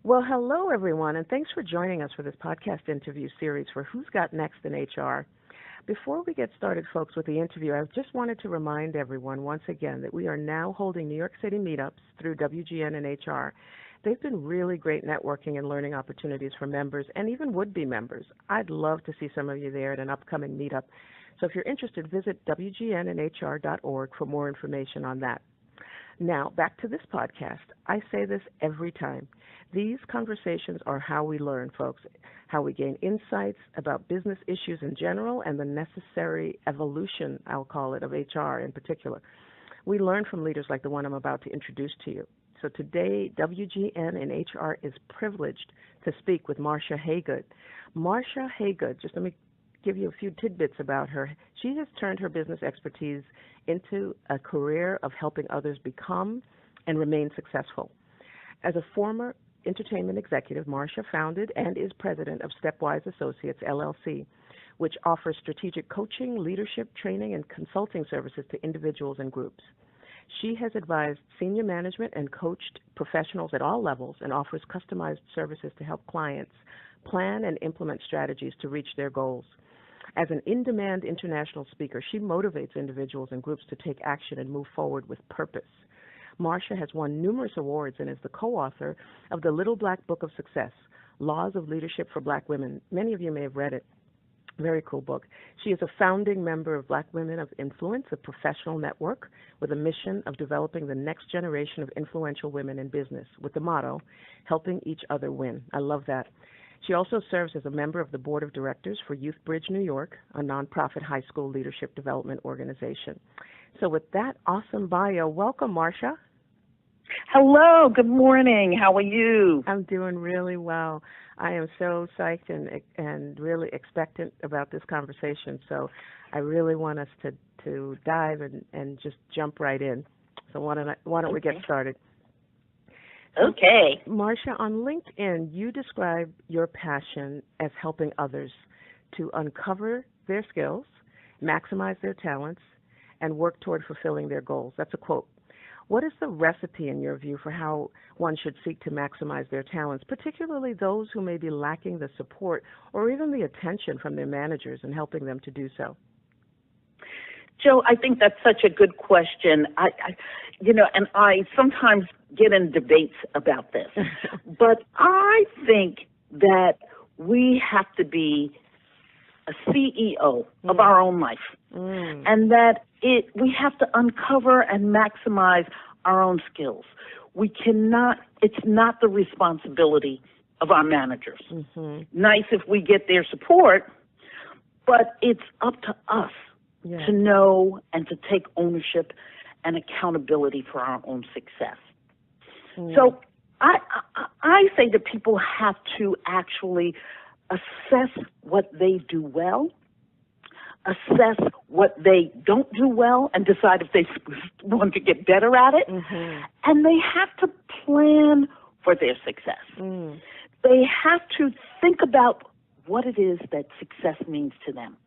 Well, hello, everyone, and thanks for joining us for this podcast interview series for Who's Got Next in HR. Before we get started, folks, with the interview, I just wanted to remind everyone once again that we are now holding New York City meetups through WGNinHR. They've been really great networking and learning opportunities for members and even would-be members. I'd love to see some of you there at an upcoming meetup. So if you're interested, visit WGNinHR.org for more information on that. Now, back to this podcast. I say this every time. These conversations are how we learn, folks, how we gain insights about business issues in general and the necessary evolution, I'll call it, of HR in particular. We learn from leaders like the one I'm about to introduce to you. So today, WGNinHR is privileged to speak with Marsha Haygood. Marsha Haygood, just let me give you a few tidbits about her. She has turned her business expertise into a career of helping others become and remain successful. As a former entertainment executive, Marsha founded and is president of Stepwise Associates, LLC, which offers strategic coaching, leadership, training, and consulting services to individuals and groups. She has advised senior management and coached professionals at all levels and offers customized services to help clients plan and implement strategies to reach their goals. As an in-demand international speaker, she motivates individuals and groups to take action and move forward with purpose. Marsha has won numerous awards and is the co-author of the Little Black Book of Success, Laws of Leadership for Black Women. Many of you may have read it. Very cool book. She is a founding member of Black Women of Influence, a professional network with a mission of developing the next generation of influential women in business with the motto, helping each other win. I love that. She also serves as a member of the board of directors for Youth Bridge New York, a nonprofit high school leadership development organization. So with that awesome bio, welcome, Marsha. Hello, good morning. How are you? I'm doing really well. I am so psyched and really expectant about this conversation. So I really want us to dive and just jump right in. So why don't we get started? Okay. Marsha, on LinkedIn, you describe your passion as helping others to uncover their skills, maximize their talents, and work toward fulfilling their goals. That's a quote. What is the recipe, in your view, for how one should seek to maximize their talents, particularly those who may be lacking the support or even the attention from their managers in helping them to do so? Joe, I think that's such a good question. And I sometimes get in debates about this, but I think that we have to be a CEO of our own life, and that we have to uncover and maximize our own skills. We cannot, it's not the responsibility of our managers. Nice if we get their support, but it's up to us to know and to take ownership and accountability for our own success. So I say that people have to actually assess what they do well, assess what they don't do well, and decide if they want to get better at it. And they have to plan for their success. They have to think about what it is that success means to them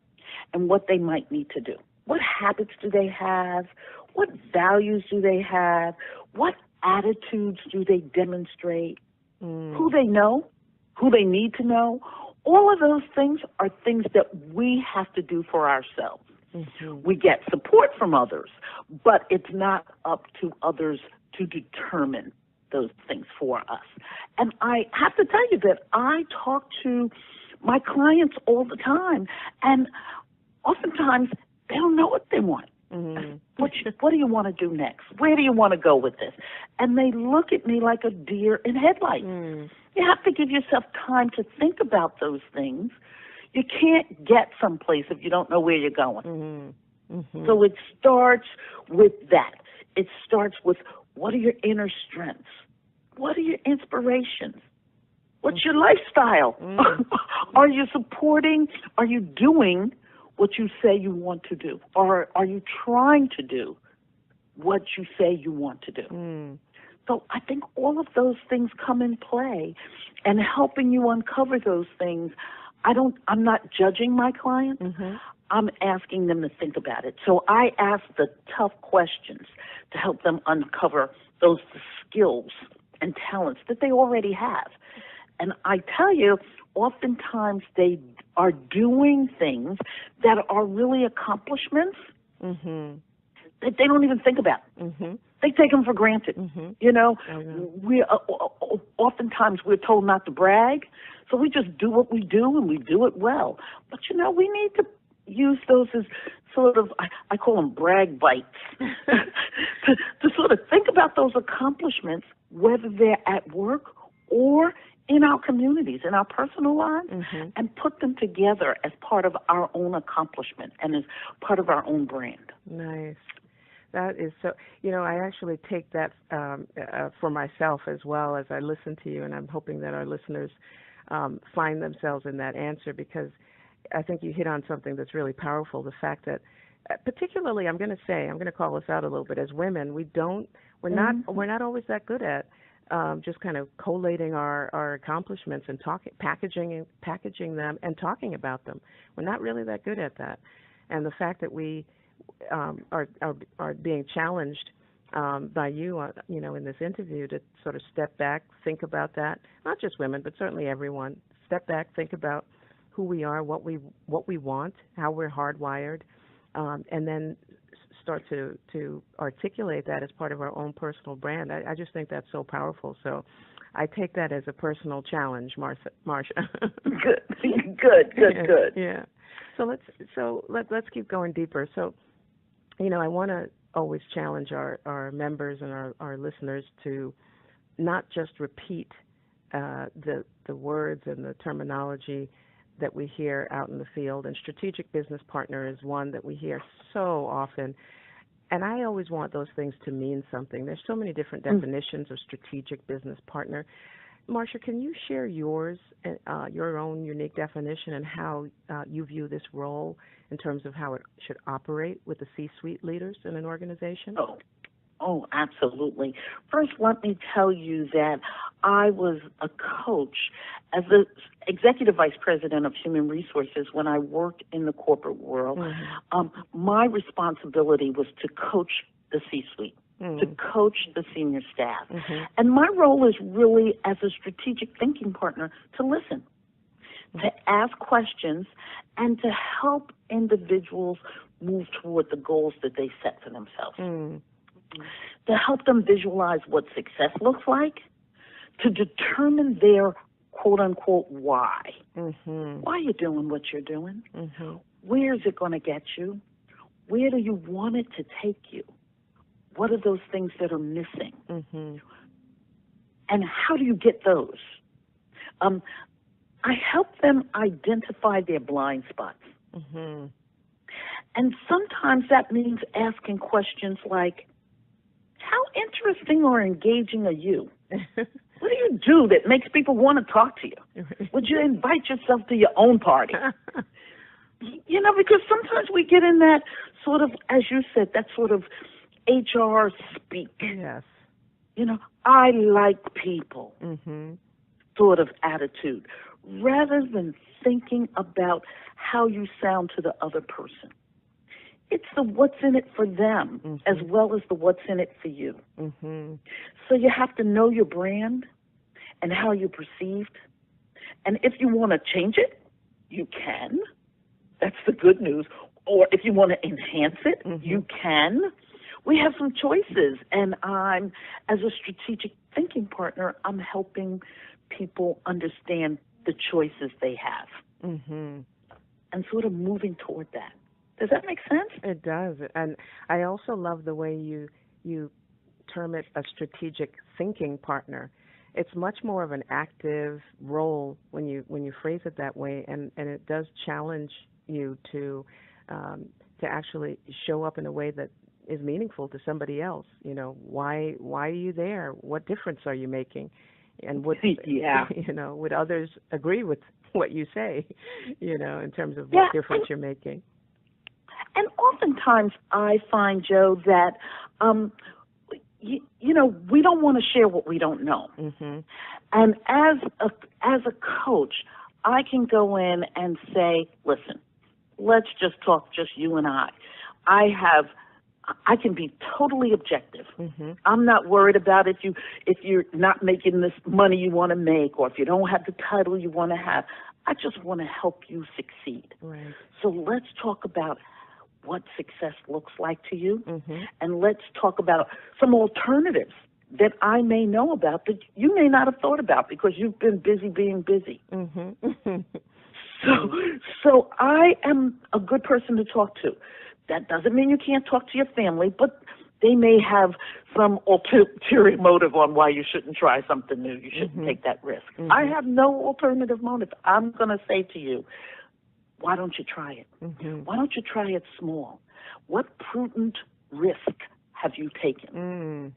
and what they might need to do. What habits do they have? What values do they have? What attitudes do they demonstrate? Who they know? Who they need to know? All of those things are things that we have to do for ourselves. We get support from others, but it's not up to others to determine those things for us. And I have to tell you that I talk to my clients all the time, and oftentimes they don't know what they want. What do you want to do next? Where do you want to go with this? And they look at me like a deer in headlights. You have to give yourself time to think about those things. You can't get someplace if you don't know where you're going. So it starts with that. It starts with, what are your inner strengths? What are your inspirations? What's your lifestyle? Are you supporting? Are you doing what you say you want to do? Or are you trying to do what you say you want to do? So I think all of those things come in play, and helping you uncover those things. I'm not judging my clients. I'm asking them to think about it. So I ask the tough questions to help them uncover those skills and talents that they already have. And I tell you, oftentimes they are doing things that are really accomplishments that they don't even think about. They take them for granted. You know, we oftentimes we're told not to brag, so we just do what we do and we do it well. But you know, we need to use those as sort of, I call them brag bites, to sort of think about those accomplishments, whether they're at work or in our communities, in our personal lives, and put them together as part of our own accomplishment and as part of our own brand. Nice. That is so, you know, I actually take that for myself as well as I listen to you, and I'm hoping that our listeners find themselves in that answer, because I think you hit on something that's really powerful, the fact that particularly, I'm going to call us out a little bit, as women, we're not always that good at just kind of collating our accomplishments and packaging them and talking about them. We're not really that good at that. And the fact that we are being challenged by you, you know, in this interview to sort of step back, think about that. Not just women, but certainly everyone. Step back, think about who we are, what we want, how we're hardwired, and then start to articulate that as part of our own personal brand. I just think that's so powerful. So I take that as a personal challenge, Marsha. Good. Yeah. So let's keep going deeper. So, you know, I want to always challenge our members and our listeners to not just repeat the words and the terminology that we hear out in the field. And strategic business partner is one that we hear so often. And I always want those things to mean something. There's so many different definitions of strategic business partner. Marsha, can you share yours, your own unique definition, and how you view this role in terms of how it should operate with the C-suite leaders in an organization? Oh, absolutely. First, let me tell you that I was a coach as the executive vice president of human resources when I worked in the corporate world. My responsibility was to coach the C-suite, to coach the senior staff. And my role is really as a strategic thinking partner to listen, to ask questions, and to help individuals move toward the goals that they set for themselves. To help them visualize what success looks like, to determine their quote-unquote why. Why are you doing what you're doing? Where is it going to get you? Where do you want it to take you? What are those things that are missing? And how do you get those? I help them identify their blind spots. And sometimes that means asking questions like, how interesting or engaging are you? What do you do that makes people want to talk to you? Would you invite yourself to your own party? You know, because sometimes we get in that sort of, as you said, that sort of HR speak. Yes. You know, I like people sort of attitude, rather than thinking about how you sound to the other person. It's the what's in it for them as well as the what's in it for you. So you have to know your brand and how you're perceived. And if you want to change it, you can. That's the good news. Or if you want to enhance it, you can. We have some choices. And I'm, as a strategic thinking partner, I'm helping people understand the choices they have and sort of moving toward that. Does that make sense? It does. And I also love the way you term it a strategic thinking partner. It's much more of an active role when you phrase it that way, and it does challenge you to actually show up in a way that is meaningful to somebody else. You know, why are you there? What difference are you making? And would you know, would others agree with what you say? You know, in terms of what difference you're making. And oftentimes I find, Joe, that, you know, we don't want to share what we don't know. And as a coach, I can go in and say, listen, let's just talk, just you and I. I have I can be totally objective. I'm not worried about if you're not making this money you want to make, or if you don't have the title you want to have. I just want to help you succeed. Right. So let's talk about what success looks like to you, and let's talk about some alternatives that I may know about that you may not have thought about because you've been busy being busy. So I am a good person to talk to. That doesn't mean you can't talk to your family, but they may have some ulterior motive on why you shouldn't try something new. You shouldn't take that risk. I have no alternative motive. I'm going to say to you, why don't you try it? Why don't you try it small? What prudent risk have you taken?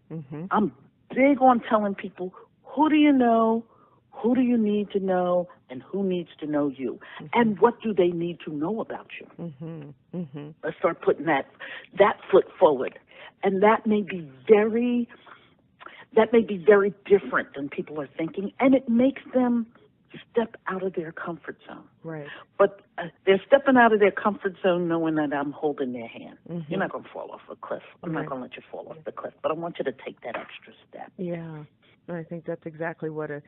I'm big on telling people, who do you know, who do you need to know, and who needs to know you? And what do they need to know about you? Let's start putting that foot forward. And that may be very different than people are thinking, and it makes them step out of their comfort zone. Right. But they're stepping out of their comfort zone knowing that I'm holding their hand. You're not going to fall off a cliff. I'm not going to let you fall off the cliff, but I want you to take that extra step. Yeah. I think that's exactly what a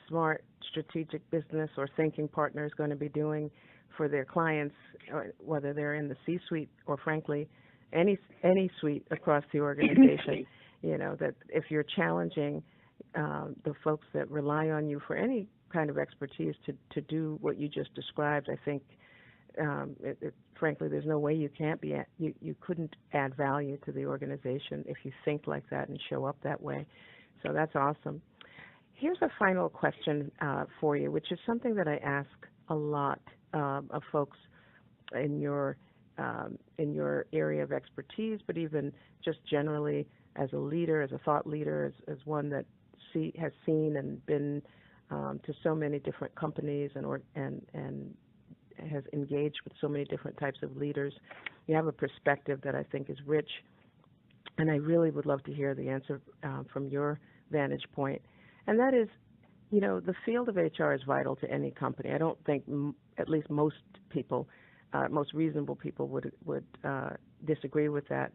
smart strategic business or thinking partner is going to be doing for their clients, whether they're in the C-suite or, frankly, any suite across the organization. That if you're challenging the folks that rely on you for any kind of expertise to do what you just described, I think, frankly, there's no way you can't be. You couldn't add value to the organization if you think like that and show up that way. So that's awesome. Here's a final question for you, which is something that I ask a lot of folks in your area of expertise, but even just generally as a leader, as a thought leader, as one that has seen and been to so many different companies and has engaged with so many different types of leaders. You have a perspective that I think is rich, and I really would love to hear the answer from your vantage point. And that is, the field of HR is vital to any company. I don't think, at least most people, most reasonable people would disagree with that.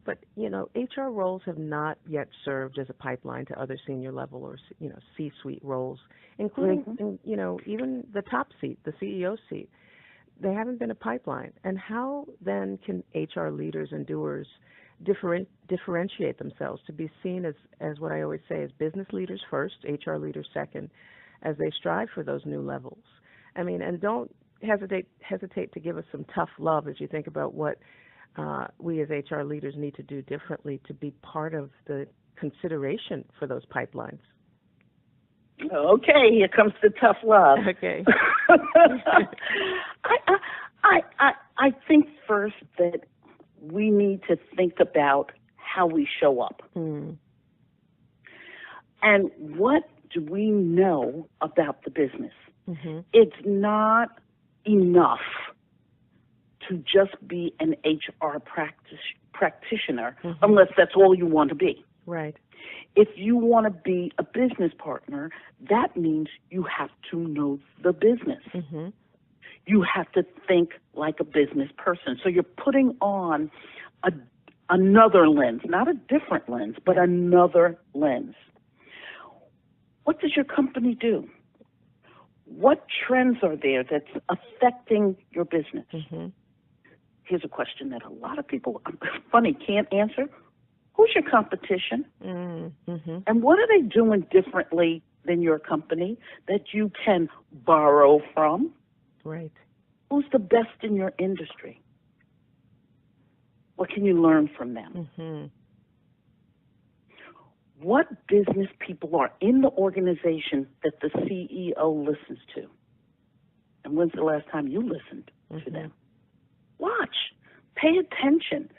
But, HR roles have not yet served as a pipeline to other senior level or, C-suite roles, including, even the top seat, the CEO seat. They haven't been a pipeline. And how then can HR leaders and doers differentiate themselves to be seen as what I always say, as business leaders first, HR leaders second, as they strive for those new levels? I mean, and don't hesitate to give us some tough love as you think about what we as HR leaders need to do differently to be part of the consideration for those pipelines. Okay, here comes the tough love. Okay. I think first that we need to think about how we show up. And what do we know about the business? It's not enough to just be an HR practitioner unless that's all you want to be. Right. If you want to be a business partner, that means you have to know the business. You have to think like a business person. So you're putting on another lens, not a different lens, but another lens. What does your company do? What trends are there that's affecting your business? Here's a question that a lot of people, can't answer. Who's your competition? And what are they doing differently than your company that you can borrow from? Right. Who's the best in your industry? What can you learn from them? What business people are in the organization that the CEO listens to? And when's the last time you listened to them? Watch. Pay attention.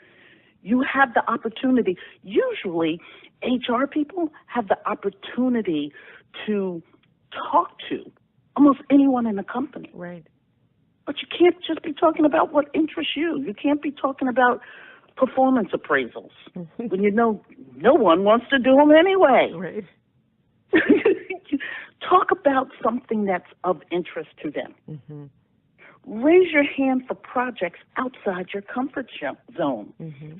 You have the opportunity. Usually, HR people have the opportunity to talk to almost anyone in the company. Right. But you can't just be talking about what interests you. You can't be talking about performance appraisals when you know no one wants to do them anyway. Right. Talk about something that's of interest to them. raise your hand for projects outside your comfort zone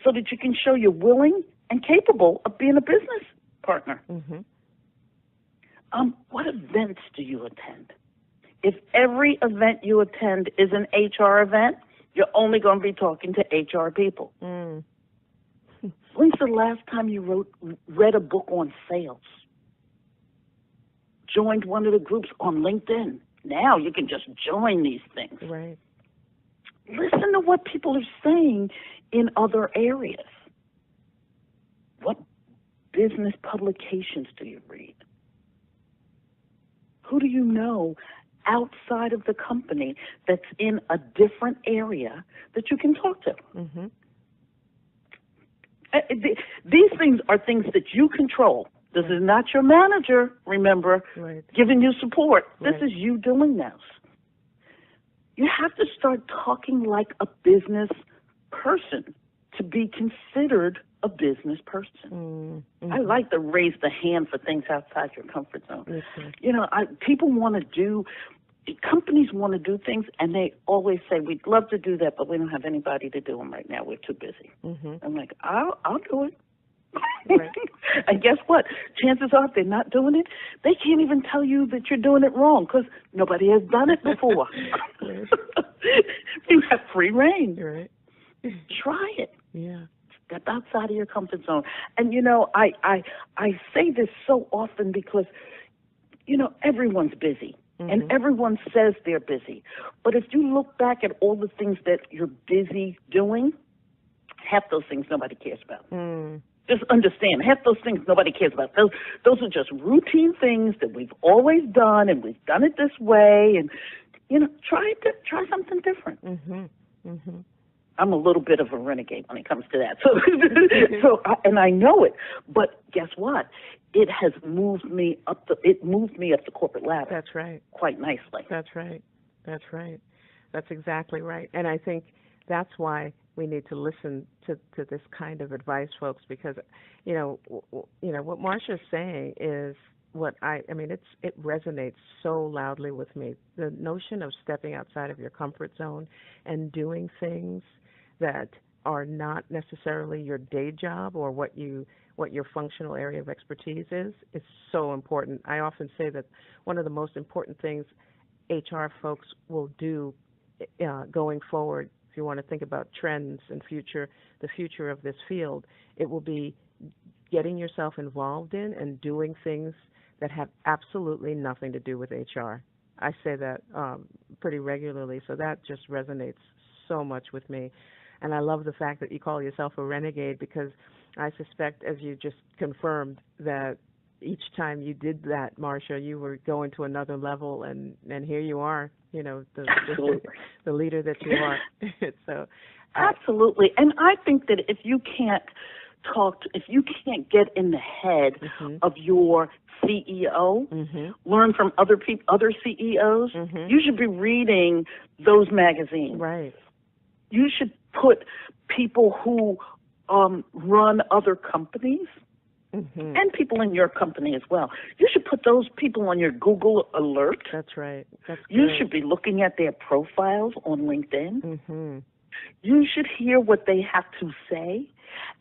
so that you can show you're willing and capable of being a business partner. What events do you attend? If every event you attend is an HR event, you're only going to be talking to HR people. When's the last time you read a book on sales? Joined one of the groups on LinkedIn? Now you can just join these things. Right. Listen to what people are saying in other areas. What business publications do you read? Who do you know outside of the company that's in a different area that you can talk to? These things are things that you control. This is not your manager, remember, giving you support. This is you doing this. You have to start talking like a business person to be considered a business person. I like to raise the hand for things outside your comfort zone. You know, people want to do, companies want to do things, and they always say, we'd love to do that, but we don't have anybody to do them right now. We're too busy. I'm like, I'll do it. And guess what? Chances are, if they're not doing it, they can't even tell you that you're doing it wrong because nobody has done it before. You have free reign. Try it. Step outside of your comfort zone. And, you know, I say this so often because, you know, everyone's busy. And everyone says they're busy. But if you look back at all the things that you're busy doing, half those things nobody cares about. Just understand, half those things nobody cares about. Those are just routine things that we've always done, and we've done it this way. And, you know, try something different. I'm a little bit of a renegade when it comes to that. And I know it. But guess what? It has moved me up the corporate ladder. That's right. Quite nicely. That's right. That's exactly right. And I think that's why we need to listen to this kind of advice, folks, because you know what Marsha's saying is what I mean it resonates so loudly with me. The notion of stepping outside of your comfort zone and doing things that are not necessarily your day job or what your functional area of expertise is so important. I often say that one of the most important things HR folks will do going forward, if you want to think about trends and the future of this field, it will be getting yourself involved in and doing things that have absolutely nothing to do with HR. I say that pretty regularly, so that just resonates so much with me. And I love the fact that you call yourself a renegade, because I suspect, as you just confirmed, that each time you did that, Marsha, you were going to another level, and here you are, you know, the leader that you are. So, absolutely. And I think that if you can't get in the head of your CEO, learn from other CEOs, you should be reading those magazines. Right. You should put people who run other companies and people in your company as well. You should put those people on your Google alert. That's right. You should be looking at their profiles on LinkedIn. You should hear what they have to say.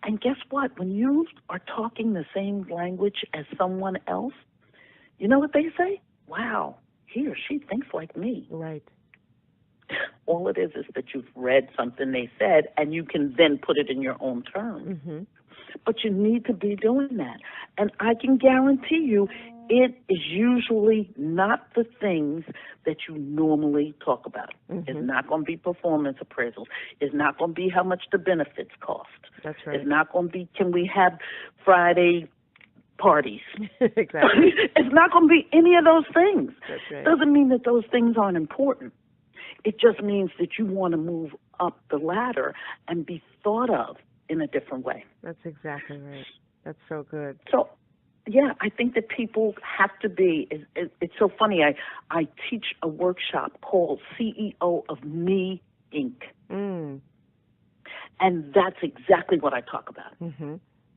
And guess what? When you are talking the same language as someone else, you know what they say? Wow, he or she thinks like me. Right. All it is that you've read something they said, and you can then put it in your own terms. But you need to be doing that. And I can guarantee you, it is usually not the things that you normally talk about. It's not going to be performance appraisals. It's not going to be how much the benefits cost. That's right. It's not going to be, can we have Friday parties? Exactly. It's not going to be any of those things. That's right. Doesn't mean that those things aren't important. It just means that you want to move up the ladder and be thought of in a different way. That's exactly right. That's so good. So, yeah, I think that people have to be, it's so funny, I teach a workshop called CEO of Me, Inc. And that's exactly what I talk about.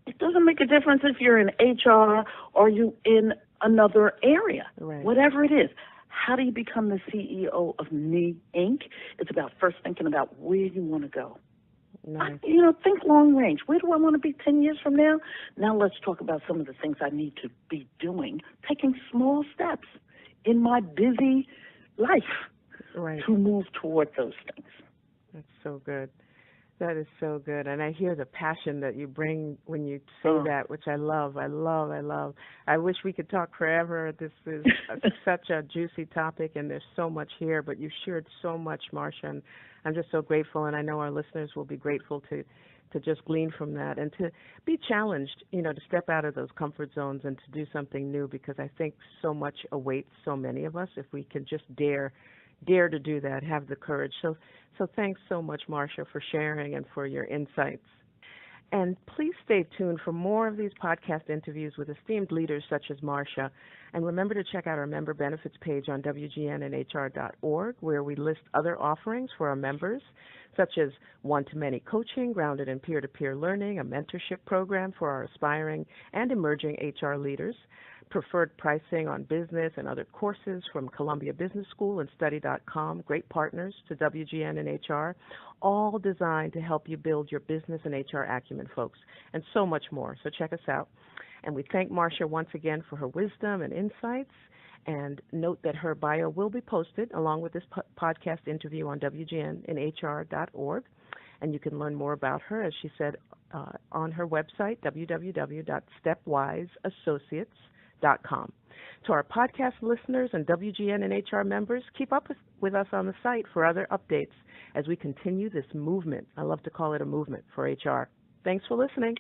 It doesn't make a difference if you're in HR or you in another area, whatever it is. how do you become the CEO of Me Inc.? It's about first thinking about where you want to go. Nice. Think long range. Where do I want to be 10 years from now? Now let's talk about some of the things I need to be doing, taking small steps in my busy life to move toward those things. That's so good. That is so good. And I hear the passion that you bring when you say that, which I love. I wish we could talk forever. This is such a juicy topic, and there's so much here, but you've shared so much, Marsha, and I'm just so grateful, and I know our listeners will be grateful to just glean from that and to be challenged, to step out of those comfort zones and to do something new, because I think so much awaits so many of us if we can just dare to do that, have the courage. So thanks so much, Marsha, for sharing and for your insights. And please stay tuned for more of these podcast interviews with esteemed leaders such as Marsha. And remember to check out our member benefits page on WGNinHR.org, where we list other offerings for our members, such as one-to-many coaching grounded in peer-to-peer learning, a mentorship program for our aspiring and emerging HR leaders, preferred pricing on business and other courses from Columbia Business School and Study.com, great partners to WGN and HR, all designed to help you build your business and HR acumen, folks, and so much more. So check us out. And we thank Marsha once again for her wisdom and insights, and note that her bio will be posted along with this podcast interview on WGNinHR.org, and you can learn more about her, as she said, on her website, www.stepwiseassociates.com. To our podcast listeners and WGN and HR members, keep up with us on the site for other updates as we continue this movement. I love to call it a movement for HR. Thanks for listening.